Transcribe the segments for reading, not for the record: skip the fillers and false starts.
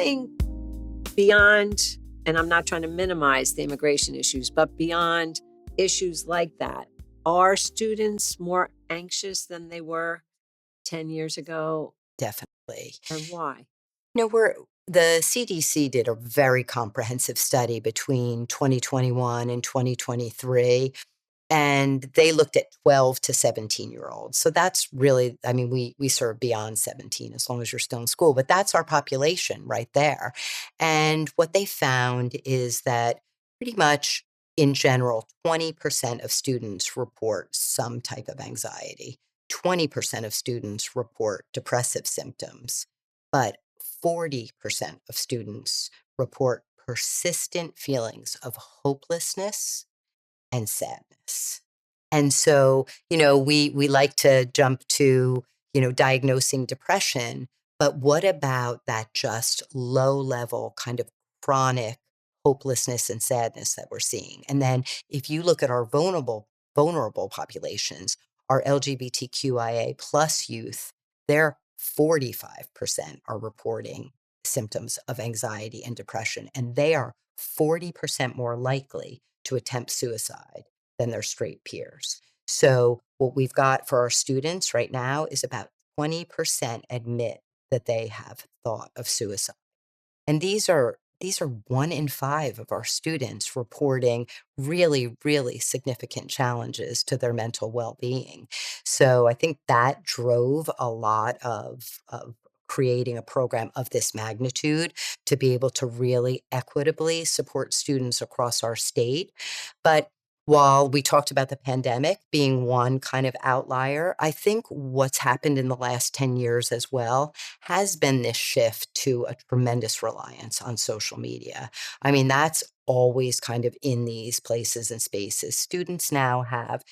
anything beyond, and I'm not trying to minimize the immigration issues, but beyond issues like that, are students more anxious than they were 10 years ago? Definitely. And why? The CDC did a very comprehensive study between 2021 and 2023, and they looked at 12 to 17-year-olds. So that's really, I mean, we serve beyond 17 as long as you're still in school, but that's our population right there. And what they found is that pretty much in general, 20% of students report some type of anxiety. 20% of students report depressive symptoms, but 40% of students report persistent feelings of hopelessness and sadness. And so, we like to jump to, diagnosing depression, but what about that just low level kind of chronic hopelessness and sadness that we're seeing? And then if you look at our vulnerable populations, our LGBTQIA plus youth, they're 45% are reporting symptoms of anxiety and depression, and they are 40% more likely to attempt suicide than their straight peers. So what we've got for our students right now is about 20% admit that they have thought of suicide. And these are 1 in 5 of our students reporting really, really significant challenges to their mental well-being. So I think that drove a lot of creating a program of this magnitude to be able to really equitably support students across our state. But while we talked about the pandemic being one kind of outlier, I think what's happened in the last 10 years as well has been this shift to a tremendous reliance on social media. I mean, that's always kind of in these places and spaces. Students now have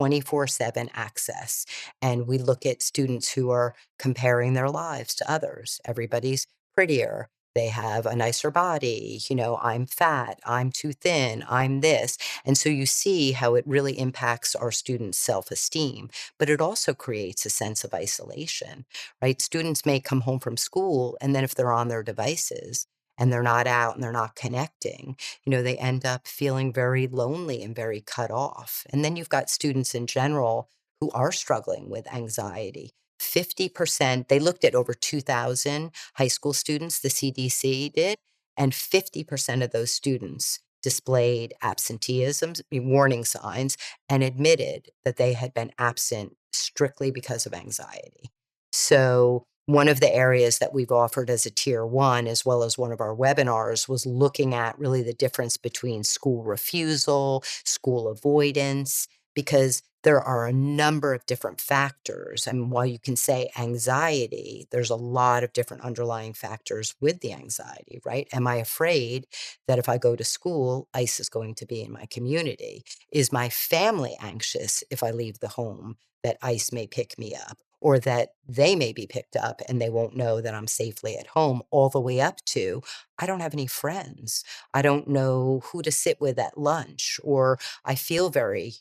24/7 access, and we look at students who are comparing their lives to others. Everybody's prettier. They have a nicer body. I'm fat. I'm too thin. I'm this. And so you see how it really impacts our students' self esteem, but it also creates a sense of isolation, right? Students may come home from school, and then if they're on their devices and they're not out and they're not connecting, they end up feeling very lonely and very cut off. And then you've got students in general who are struggling with anxiety. 50%, they looked at over 2,000 high school students, the CDC did, and 50% of those students displayed absenteeism, warning signs, and admitted that they had been absent strictly because of anxiety. So one of the areas that we've offered as a tier 1, as well as one of our webinars, was looking at really the difference between school refusal, school avoidance, because there are a number of different factors. And while you can say anxiety, there's a lot of different underlying factors with the anxiety, right? Am I afraid that if I go to school, ICE is going to be in my community? Is my family anxious if I leave the home that ICE may pick me up, or that they may be picked up and they won't know that I'm safely at home, all the way up to, I don't have any friends. I don't know who to sit with at lunch, or I feel very,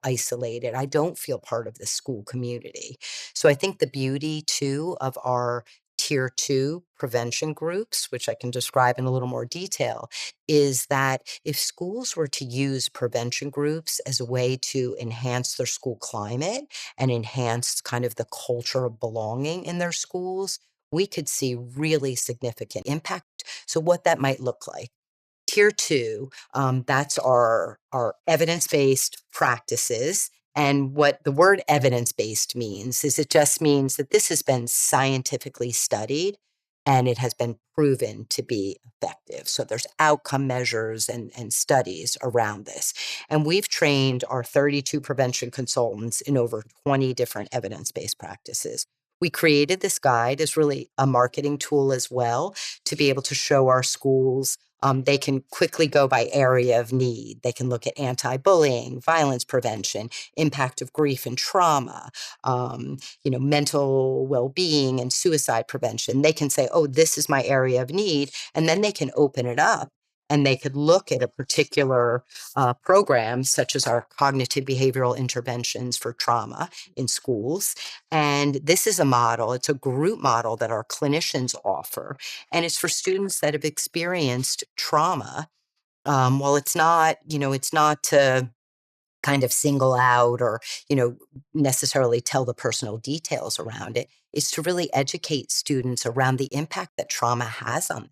isolated. I don't feel part of the school community. So I think the beauty too of our tier 2 prevention groups, which I can describe in a little more detail, is that if schools were to use prevention groups as a way to enhance their school climate and enhance kind of the culture of belonging in their schools, we could see really significant impact. So what that might look like. Tier 2, that's our evidence-based practices. And what the word evidence-based means is it just means that this has been scientifically studied and it has been proven to be effective. So there's outcome measures and studies around this. And we've trained our 32 prevention consultants in over 20 different evidence-based practices. We created this guide as really a marketing tool as well to be able to show our schools. They can quickly go by area of need. They can look at anti-bullying, violence prevention, impact of grief and trauma, mental well-being and suicide prevention. They can say, oh, this is my area of need. And then they can open it up and they could look at a particular program, such as our cognitive behavioral interventions for trauma in schools. And this is a model, it's a group model that our clinicians offer, and it's for students that have experienced trauma. Well, it's not to kind of single out or, necessarily tell the personal details around it. It's to really educate students around the impact that trauma has on them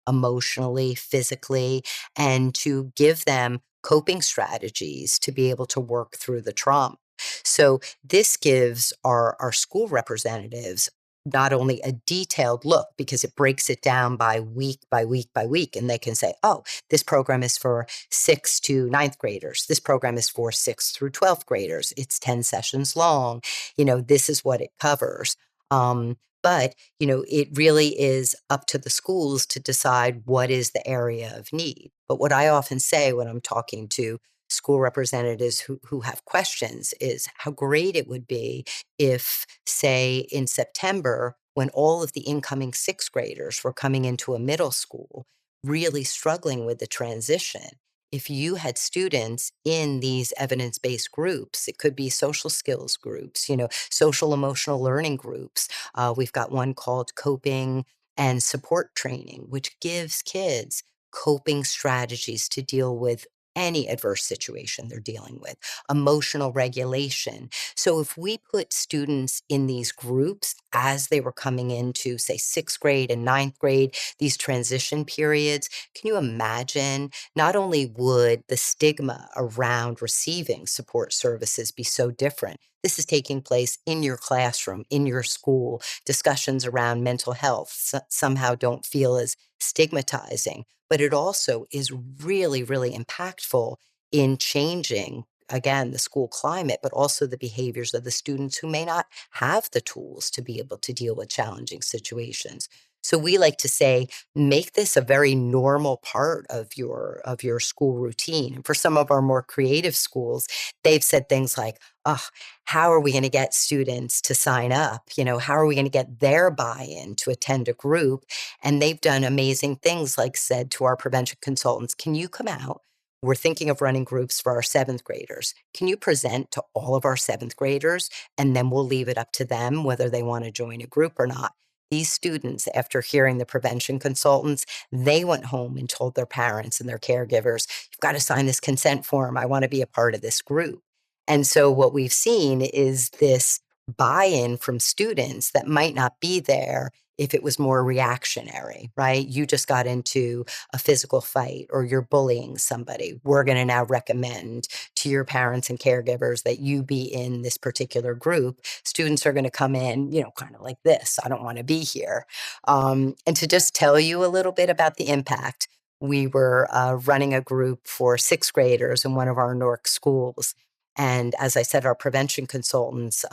emotionally, physically, and to give them coping strategies to be able to work through the trauma. So this gives our school representatives not only a detailed look because it breaks it down by week by week by week, and they can say, oh, this program is for 6th to 9th graders. This program is for 6th through 12th graders. It's 10 sessions long. This is what it covers. But it really is up to the schools to decide what is the area of need. But what I often say when I'm talking to school representatives who have questions is how great it would be if, say, in September, when all of the incoming 6th graders were coming into a middle school, really struggling with the transition, if you had students in these evidence-based groups, it could be social skills groups, social emotional learning groups. We've got one called Coping and Support Training, which gives kids coping strategies to deal with any adverse situation they're dealing with, emotional regulation. So if we put students in these groups as they were coming into, say, 6th grade and 9th grade, these transition periods, can you imagine? Not only would the stigma around receiving support services be so different, this is taking place in your classroom, in your school. Discussions around mental health somehow don't feel as stigmatizing, but it also is really, really impactful in changing, again, the school climate, but also the behaviors of the students who may not have the tools to be able to deal with challenging situations. So we like to say, make this a very normal part of your school routine. And for some of our more creative schools, they've said things like, oh, how are we going to get students to sign up? How are we going to get their buy-in to attend a group? And they've done amazing things, like said to our prevention consultants, can you come out? We're thinking of running groups for our 7th graders. Can you present to all of our 7th graders? And then we'll leave it up to them whether they want to join a group or not. These students, after hearing the prevention consultants, they went home and told their parents and their caregivers, you've got to sign this consent form. I want to be a part of this group. And so what we've seen is this buy-in from students that might not be there if it was more reactionary, right? You just got into a physical fight or you're bullying somebody. We're going to now recommend to your parents and caregivers that you be in this particular group. Students are going to come in, kind of like this. I don't want to be here. And to just tell you a little bit about the impact, we were running a group for 6th graders in one of our Newark schools. And as I said, our prevention consultants,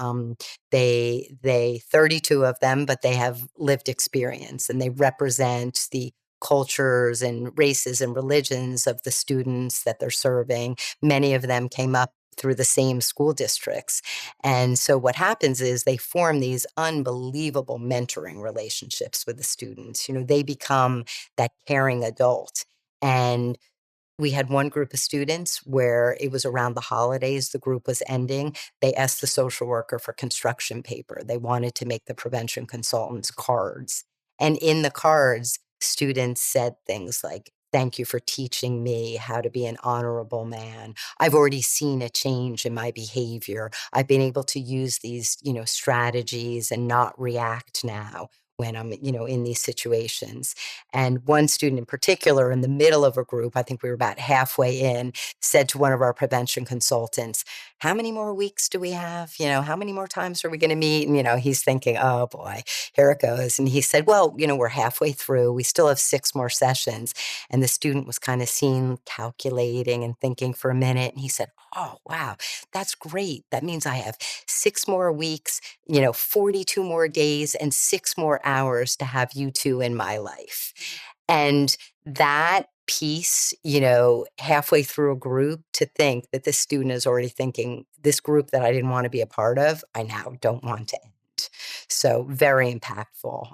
they 32 of them, but they have lived experience and they represent the cultures and races and religions of the students that they're serving. Many of them came up through the same school districts. And so what happens is they form these unbelievable mentoring relationships with the students. They become that caring adult. And we had one group of students where it was around the holidays, the group was ending. They asked the social worker for construction paper. They wanted to make the prevention consultants cards. And in the cards, students said things like, thank you for teaching me how to be an honorable man. I've already seen a change in my behavior. I've been able to use these, strategies and not react now when I'm, in these situations. And one student in particular, in the middle of a group, I think we were about halfway in, said to one of our prevention consultants, how many more weeks do we have? How many more times are we going to meet? And, he's thinking, oh boy, here it goes. And he said, well, we're halfway through. We still have 6 more sessions. And the student was kind of seen calculating and thinking for a minute. And he said, oh, wow, that's great. That means I have 6 more weeks, 42 more days and 6 more hours to have you two in my life. And that piece, halfway through a group, to think that this student is already thinking, this group that I didn't want to be a part of, I now don't want to end. So very impactful.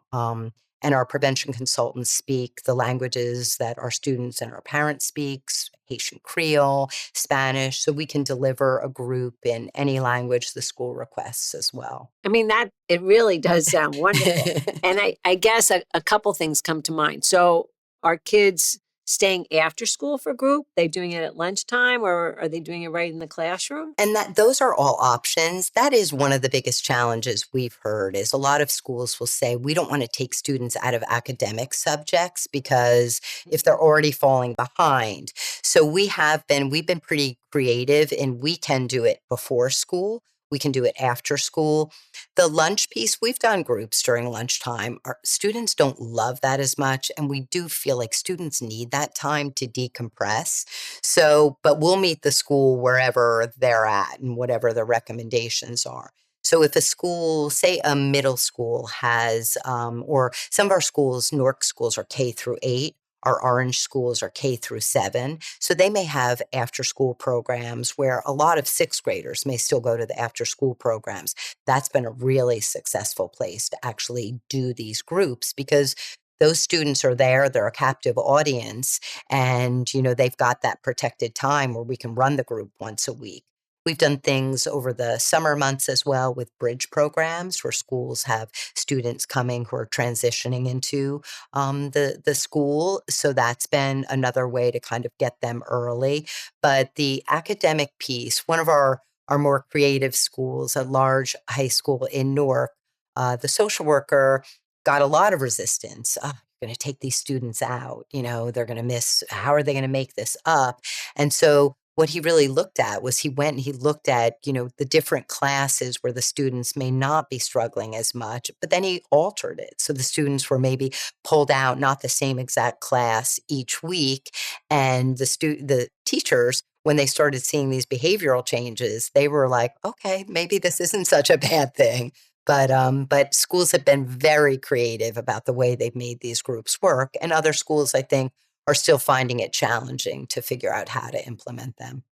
And our prevention consultants speak the languages that our students and our parents speak, Haitian Creole, Spanish, so we can deliver a group in any language the school requests as well. I mean, that it really does sound wonderful. And I guess a couple things come to mind. So are kids staying after school for group? They doing it at lunchtime, or are they doing it right in the classroom? And that those are all options. That is one of the biggest challenges we've heard is a lot of schools will say, we don't want to take students out of academic subjects because if they're already falling behind. So we've been pretty creative and we can do it before school. We can do it after school. The lunch piece, we've done groups during lunchtime. Our students don't love that as much. And we do feel like students need that time to decompress. So, but we'll meet the school wherever they're at and whatever the recommendations are. So if a school, say a middle school has, or some of our schools, Newark schools are K through 8, our orange schools are K through 7. So they may have after school programs where a lot of sixth graders may still go to the after school programs. That's been a really successful place to actually do these groups because those students are there, they're a captive audience, and they've got that protected time where we can run the group once a week. We've done things over the summer months as well with bridge programs where schools have students coming who are transitioning into the school. So that's been another way to kind of get them early. But the academic piece, one of our more creative schools, a large high school in Newark, the social worker got a lot of resistance. Going to take these students out, they're going to miss, how are they going to make this up? And so what he really looked at was he went and he looked at, the different classes where the students may not be struggling as much, but then he altered it. So the students were maybe pulled out, not the same exact class each week. And the teachers, when they started seeing these behavioral changes, they were like, okay, maybe this isn't such a bad thing. But schools have been very creative about the way they've made these groups work. And other schools, I think, are still finding it challenging to figure out how to implement them.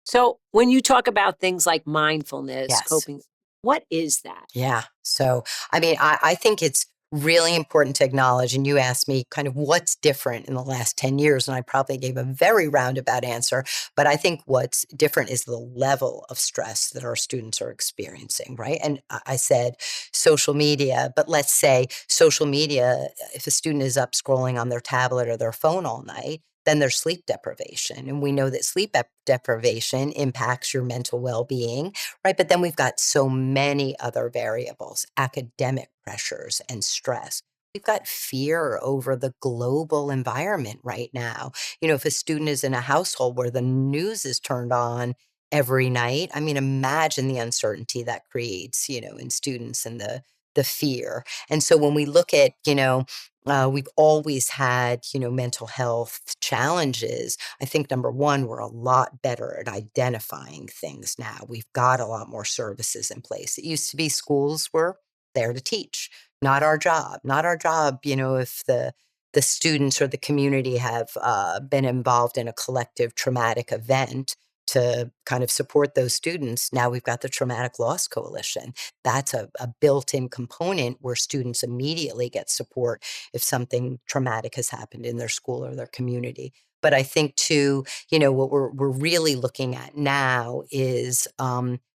So when you talk about things like mindfulness, Yes. coping, what is that? Yeah. So, I mean, I think it's really important to acknowledge. And you asked me kind of what's different in the last 10 years. And I probably gave a very roundabout answer. But I think what's different is the level of stress that our students are experiencing, right? And I said social media, but let's say social media, if a student is up scrolling on their tablet or their phone all night, then there's sleep deprivation. And we know that sleep deprivation impacts your mental well-being, right? But then we've got so many other variables, academic pressures and stress. We've got fear over the global environment right now. If a student is in a household where the news is turned on every night, I mean, imagine the uncertainty that creates, in students and the fear. And so when we look at, we've always had, mental health challenges. I think number one, we're a lot better at identifying things now. We've got a lot more services in place. It used to be schools were there to teach, not our job. Not our job, if the students or the community have been involved in a collective traumatic event to kind of support those students. Now we've got the Traumatic Loss Coalition. That's a built-in component where students immediately get support if something traumatic has happened in their school or their community. But I think too, what we're really looking at now is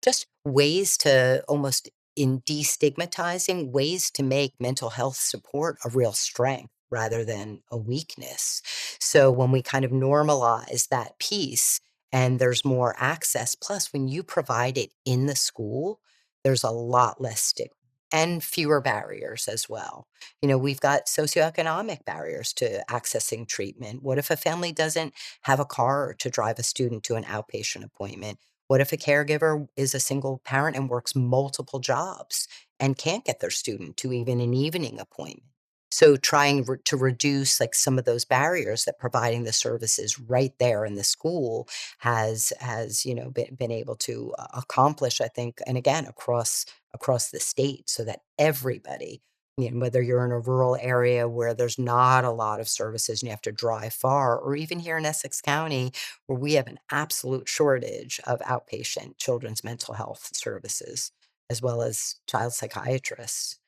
just ways to almost in destigmatizing ways to make mental health support a real strength rather than a weakness. So when we kind of normalize that piece and there's more access, plus when you provide it in the school, there's a lot less stigma and fewer barriers as well. We've got socioeconomic barriers to accessing treatment. What if a family doesn't have a car to drive a student to an outpatient appointment? What if a caregiver is a single parent and works multiple jobs and can't get their student to even an evening appointment? So trying to reduce like some of those barriers that providing the services right there in the school has been able to accomplish, I think, and again across the state, so that everybody, whether you're in a rural area where there's not a lot of services and you have to drive far, or even here in Essex County where we have an absolute shortage of outpatient children's mental health services as well as child psychiatrists.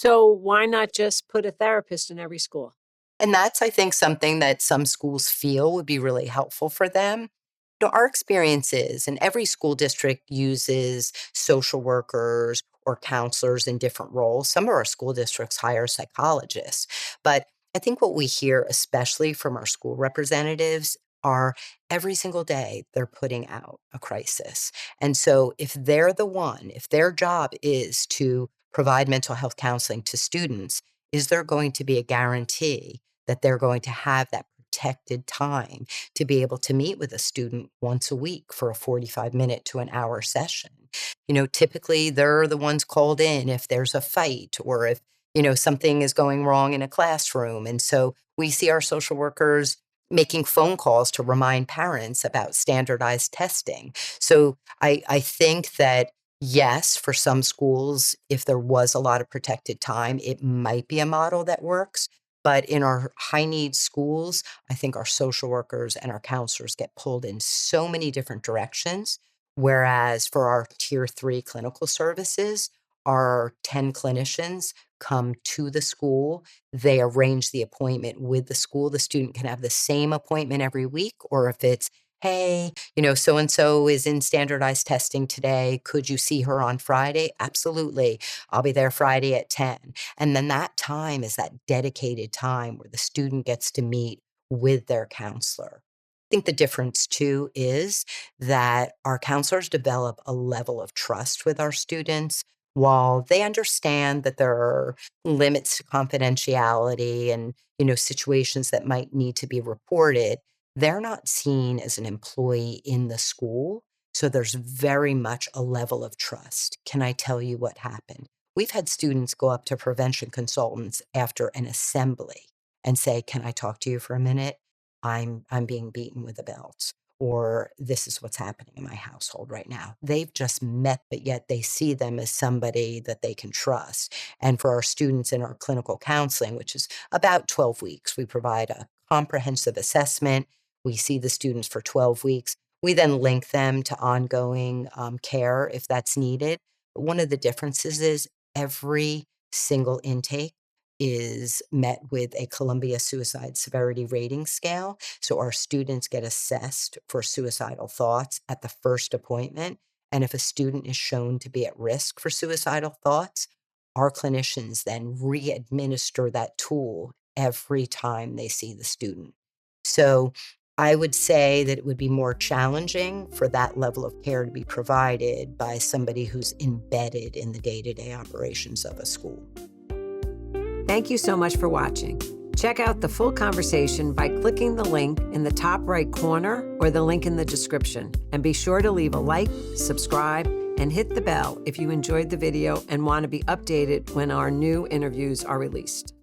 So why not just put a therapist in every school? And that's, I think, something that some schools feel would be really helpful for them. Our experience is, and every school district uses social workers or counselors in different roles. Some of our school districts hire psychologists. But I think what we hear, especially from our school representatives, are every single day they're putting out a crisis. And so if they're the one, if their job is to provide mental health counseling to students, is there going to be a guarantee that they're going to have that protected time to be able to meet with a student once a week for a 45-minute to an hour session? Typically they're the ones called in if there's a fight or if, something is going wrong in a classroom. And so we see our social workers making phone calls to remind parents about standardized testing. So I think that yes, for some schools, if there was a lot of protected time, it might be a model that works. But in our high needs schools, I think our social workers and our counselors get pulled in so many different directions. Whereas for our tier 3 clinical services, our 10 clinicians come to the school. They arrange the appointment with the school. The student can have the same appointment every week, or if it's, hey, so and so is in standardized testing today. Could you see her on Friday? Absolutely. I'll be there Friday at 10. And then that time is that dedicated time where the student gets to meet with their counselor. I think the difference too is that our counselors develop a level of trust with our students. While they understand that there are limits to confidentiality and, situations that might need to be reported, they're not seen as an employee in the school. So there's very much a level of trust. Can I tell you what happened? We've had students go up to prevention consultants after an assembly and say, can I talk to you for a minute? I'm being beaten with a belt, or this is what's happening in my household right now. They've just met, but yet they see them as somebody that they can trust. And for our students in our clinical counseling, which is about 12 weeks, we provide a comprehensive assessment. We see the students for 12 weeks. We then link them to ongoing care if that's needed. But one of the differences is every single intake is met with a Columbia Suicide Severity Rating Scale. So our students get assessed for suicidal thoughts at the first appointment. And if a student is shown to be at risk for suicidal thoughts, our clinicians then re-administer that tool every time they see the student. So I would say that it would be more challenging for that level of care to be provided by somebody who's embedded in the day-to-day operations of a school. Thank you so much for watching. Check out the full conversation by clicking the link in the top right corner or the link in the description. And be sure to leave a like, subscribe, and hit the bell if you enjoyed the video and want to be updated when our new interviews are released.